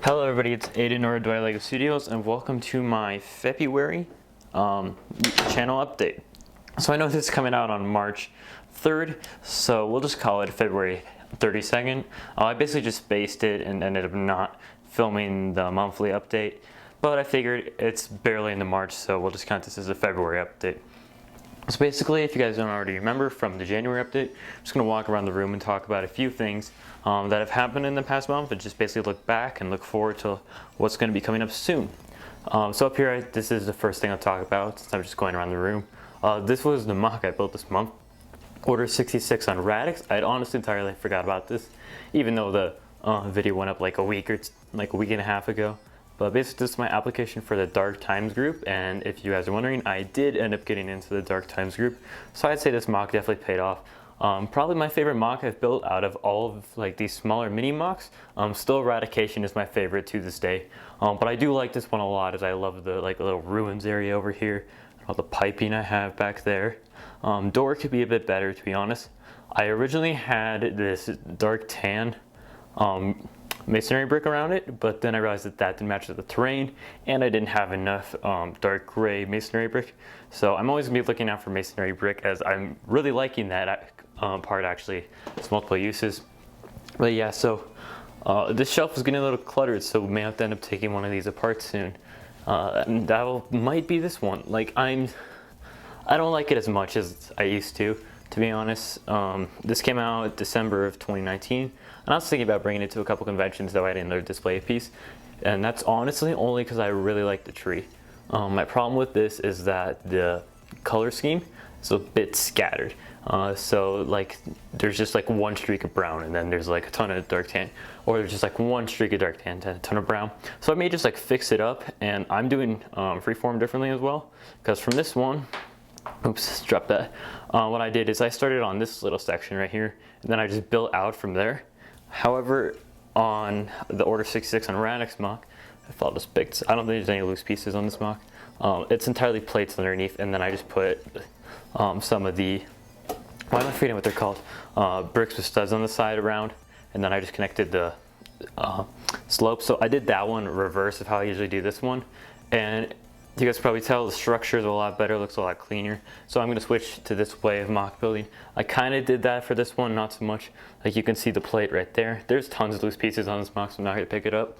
Hello everybody, it's Adorier LEGO Studios and welcome to my February channel update. So I know this is coming out on March 3rd, so we'll just call it February 32nd. I basically just spaced it and ended up not filming the monthly update, but I figured it's barely into March, so we'll just count this as a February update. So basically, if you guys don't already remember from the January update, I'm just going to walk around the room and talk about a few things that have happened in the past month and just basically look back and look forward to what's going to be coming up soon. So up here, this is the first thing I'll talk about since I'm just going around the room. This was the mock I built this month. Order 66 on Radix. I'd honestly entirely forgot about this, even though the video went up like a week and a half ago. But basically, this is my application for the Dark Times group, and if you guys are wondering, I did end up getting into the Dark Times group, so I'd say this mock definitely paid off. Probably my favorite mock I've built out of all of like these smaller mini mocks. Still, Eradication is my favorite to this day, but I do like this one a lot as I love the little ruins area over here, all the piping I have back there. Door could be a bit better, to be honest. I originally had this dark tan masonry brick around it, but then I realized that that didn't match the terrain and I didn't have enough dark gray masonry brick. So I'm always gonna be looking out for masonry brick as I'm really liking that part actually. It's multiple uses. But yeah, so this shelf is getting a little cluttered, so we may have to end up taking one of these apart soon. And that might be this one. Like I don't like it as much as I used to be honest. This came out December of 2019, and I was thinking about bringing it to a couple conventions, though I didn't display a piece, and that's honestly only because I really like the tree. My problem with this is that the color scheme is a bit scattered. So like there's just like one streak of brown, and then there's like a ton of dark tan, or there's just like one streak of dark tan and a ton of brown. So I may just like fix it up, and I'm doing freeform differently as well, because from this one, oops, dropped that. What I did is I started on this little section right here, and then I just built out from there. However, on the Order 66 on Radix mock, I don't think there's any loose pieces on this mock. It's entirely plates underneath, and then I just put some of the, why am I forgetting what they're called? Bricks with studs on the side around, and then I just connected the slope. So I did that one reverse of how I usually do this one, and you guys can probably tell the structure is a lot better, looks a lot cleaner. So I'm going to switch to this way of mock building. I kind of did that for this one, not so much. Like you can see the plate right there. There's tons of loose pieces on this mock, so I'm not going to pick it up.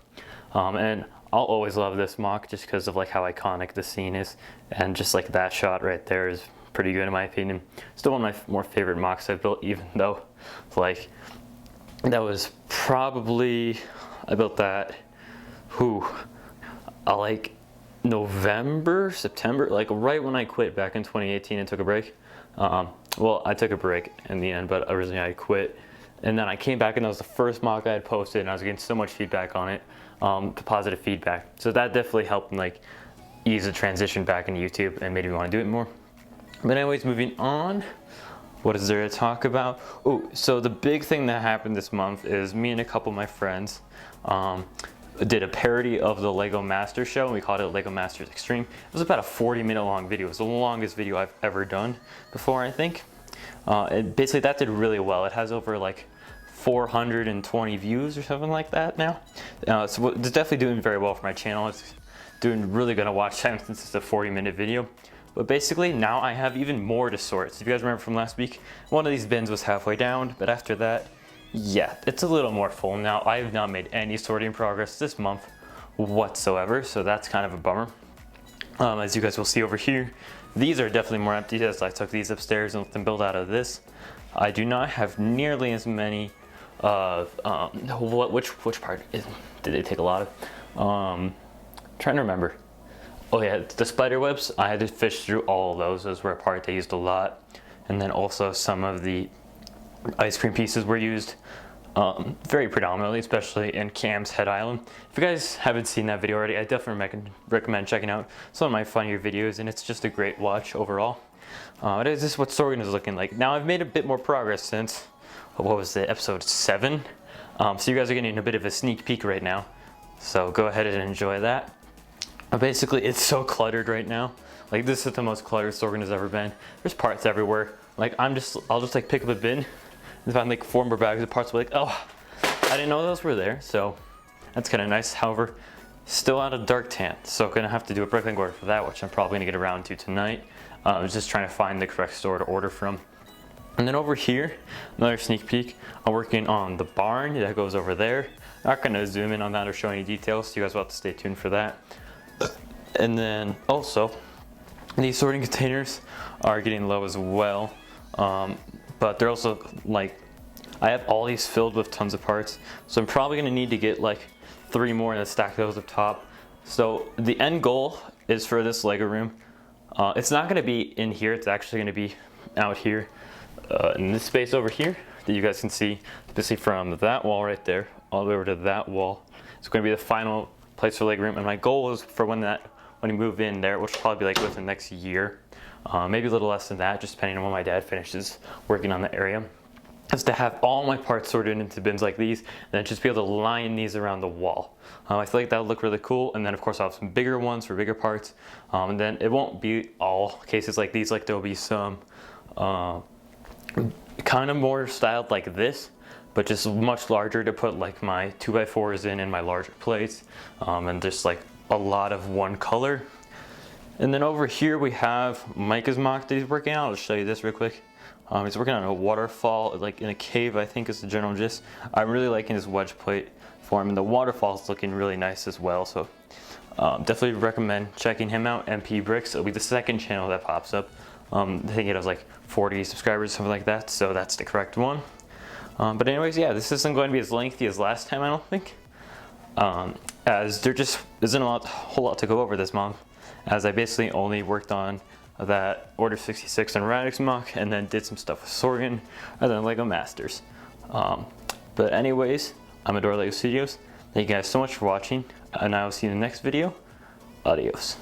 And I'll always love this mock just because of like how iconic the scene is. And just like that shot right there is pretty good in my opinion. Still one of my more favorite mocks I've built, even though like that was probably, I built that, like November, September, like right when I quit back in 2018 and took a break. Well, I took a break in the end, but originally I quit. And then I came back and that was the first mock I had posted, and I was getting so much feedback on it, positive feedback. So that definitely helped like ease the transition back into YouTube and made me want to do it more. But anyways, moving on. What is there to talk about? Oh, so the big thing that happened this month is me and a couple of my friends did a parody of the LEGO Masters show, and we called it LEGO Masters Extreme. It was about a 40-minute long video. It was the longest video I've ever done before, I think. And basically that did really well. It has over like 420 views or something like that now. So it's definitely doing very well for my channel. It's doing really good on watch time since it's a 40-minute video. But basically now I have even more to sort. So if you guys remember from last week, one of these bins was halfway down, but after that, yeah, it's a little more full now. I have not made any sorting progress this month whatsoever, so that's kind of a bummer. As you guys will see over here, these are definitely more empty as I took these upstairs and let them build out of this. I do not have nearly as many of, which part did they take a lot of? Trying to remember. Oh yeah, the spider webs, I had to fish through all of those. Those were a part they used a lot. And then also some of the ice cream pieces were used very predominantly, especially in Cam's Head Island. If you guys haven't seen that video already, I definitely recommend checking out some of my funnier videos, and it's just a great watch overall. This is what sorting is looking like. Now I've made a bit more progress since, what was it, episode 7? So you guys are getting a bit of a sneak peek right now. So go ahead and enjoy that. Basically, it's so cluttered right now. Like this is the most cluttered sorting has ever been. There's parts everywhere. Like I'll just like pick up a bin and find like 4 more bags of parts. Like, oh, I didn't know those were there. So That's kind of nice. However, still out of dark tan, so gonna have to do a bricklink order for that, which I'm probably gonna get around to tonight. I was just trying to find the correct store to order from. And then over here, another sneak peek, I'm working on the barn that goes over there. Not gonna zoom in on that or show any details, so you guys will have to stay tuned for that. And then also, these sorting containers are getting low as well, but they're also like, I have all these filled with tons of parts, so I'm probably gonna need to get like 3 more and then stack those up top. So the end goal is for this Lego room. It's not gonna be in here, it's actually gonna be out here in this space over here that you guys can see, basically from that wall right there all the way over to that wall. It's gonna be the final place for Lego room, and my goal is for when you move in there, which will probably be like within the next year, maybe a little less than that, just depending on when my dad finishes working on the area, is to have all my parts sorted into bins like these, and then just be able to line these around the wall. I feel like that would look really cool, and then of course I'll have some bigger ones for bigger parts, and then it won't be all cases like these, like there'll be some kind of more styled like this, but just much larger to put like my 2x4s in and my larger plates, and just like a lot of one color. And then over here we have Micah's mock that he's working on. I'll show you this real quick. He's working on a waterfall, like in a cave, I think is the general gist. I'm really liking this wedge plate for him, and the waterfall is looking really nice as well. So definitely recommend checking him out, MP Bricks. It'll be the second channel that pops up. I think it has like 40 subscribers, something like that, so that's the correct one. But anyways, yeah, this isn't going to be as lengthy as last time, I don't think. As there just isn't a whole lot to go over this month, as I basically only worked on that Order 66 and Radix mock, and then did some stuff with Sorgan, and then Lego Masters. But anyways, I'm Adorier Lego Studios. Thank you guys so much for watching, and I will see you in the next video. Adios.